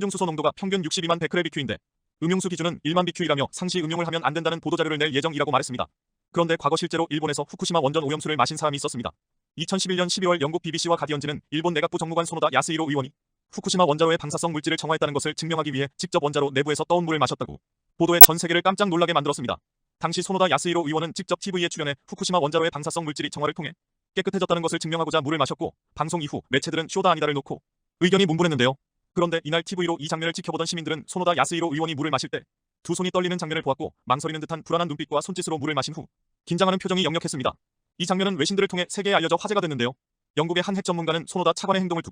삼중수소 농도가 평균 62만 베크렐 BQ인데 음용수 기준은 1만 BQ이라며 상시 음용을 하면 안 된다는 보도자료를 낼 예정이라고 말했습니다. 그런데 과거 실제로 일본에서 후쿠시마 원전 오염수를 마신 사람이 있었습니다. 2011년 12월 영국 BBC와 가디언지는 일본 내각부 정무관 소노다 야스히로 의원이 후쿠시마 원자로의 방사성 물질을 정화했다는 것을 증명하기 위해 직접 원자로 내부에서 떠온 물을 마셨다고 보도에 전 세계를 깜짝 놀라게 만들었습니다. 당시 소노다 야스히로 의원은 직접 TV에 출연해 후쿠시마 원자로의 방사성 물질이 정화를 통해 깨끗해졌다는 것을 증명하고자 물을 마셨고 방송 이후 매체들은 쇼다 아니다를 놓고 의견이 문분했는데요. 그런데 이날 TV로 이 장면을 지켜보던 시민들은 소노다 야스히로 의원이 물을 마실 때 두 손이 떨리는 장면을 보았고 망설이는 듯한 불안한 눈빛과 손짓으로 물을 마신 후 긴장하는 표정이 역력했습니다. 이 장면은 외신들을 통해 세계에 알려져 화제가 됐는데요. 영국의 한 핵 전문가는 소노다 차관의 행동을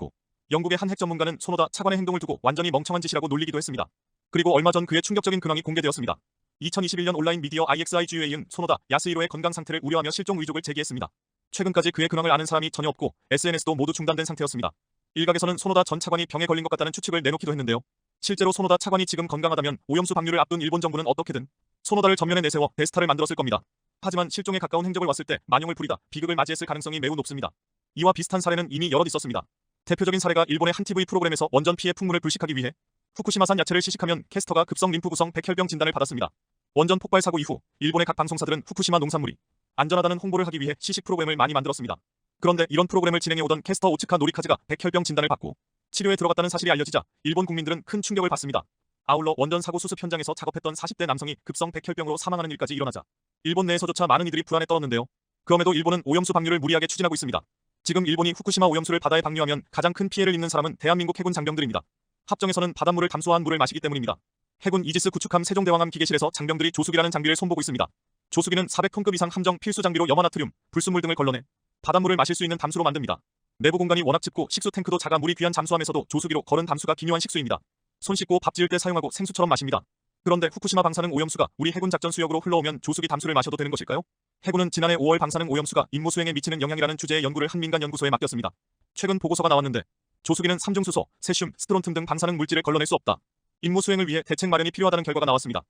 두고 완전히 멍청한 짓이라고 놀리기도 했습니다. 그리고 얼마 전 그의 충격적인 근황이 공개되었습니다. 2021년 온라인 미디어 IXIGUA는 소노다 야스히로의 건강 상태를 우려하며 실종 의혹을 제기했습니다. 최근까지 그의 근황을 아는 사람이 전혀 없고 SNS도 모두 중단된 상태였습니다. 일각에서는 소노다 전 차관이 병에 걸린 것 같다는 추측을 내놓기도 했는데요. 실제로 소노다 차관이 지금 건강하다면 오염수 방류를 앞둔 일본 정부는 어떻게든 소노다를 전면에 내세워 대스타를 만들었을 겁니다. 하지만 실종에 가까운 행적을 왔을 때 만용을 부리다 비극을 맞이했을 가능성이 매우 높습니다. 이와 비슷한 사례는 이미 여럿 있었습니다. 대표적인 사례가 일본의 한 TV 프로그램에서 원전 피해 풍문을 불식하기 위해 후쿠시마산 야채를 시식하면 캐스터가 급성 림프 구성 백혈병 진단을 받았습니다. 원전 폭발 사고 이후 일본의 각 방송사들은 후쿠시마 농산물이 안전하다는 홍보를 하기 위해 시식 프로그램을 많이 만들었습니다. 그런데 이런 프로그램을 진행해오던 캐스터 오츠카 노리카즈가 백혈병 진단을 받고 치료에 들어갔다는 사실이 알려지자 일본 국민들은 큰 충격을 받습니다. 아울러 원전 사고 수습 현장에서 작업했던 40대 남성이 급성 백혈병으로 사망하는 일까지 일어나자 일본 내에서조차 많은 이들이 불안에 떨었는데요. 그럼에도 일본은 오염수 방류를 무리하게 추진하고 있습니다. 지금 일본이 후쿠시마 오염수를 바다에 방류하면 가장 큰 피해를 입는 사람은 대한민국 해군 장병들입니다. 합정에서는 바닷물을 감수한 물을 마시기 때문입니다. 해군 이지스 구축함 세종대왕함 기계실에서 장병들이 조수기라는 장비를 손보고 있습니다. 조수기는 400톤급 이상 함정 필수 장비로 염화나트륨, 불순물 등을 걸러내 바닷물을 마실 수 있는 담수로 만듭니다. 내부 공간이 워낙 좁고 식수 탱크도 작아 물이 귀한 잠수함에서도 조수기로 걸은 담수가 기묘한 식수입니다. 손 씻고 밥 지을 때 사용하고 생수처럼 마십니다. 그런데 후쿠시마 방사능 오염수가 우리 해군 작전 수역으로 흘러오면 조수기 담수를 마셔도 되는 것일까요? 해군은 지난해 5월 방사능 오염수가 임무 수행에 미치는 영향이라는 주제의 연구를 한 민간 연구소에 맡겼습니다. 최근 보고서가 나왔는데 조수기는 삼중수소, 세슘, 스트론튬 등 방사능 물질을 걸러낼 수 없다. 임무 수행을 위해 대책 마련이 필요하다는 결과가 나왔습니다.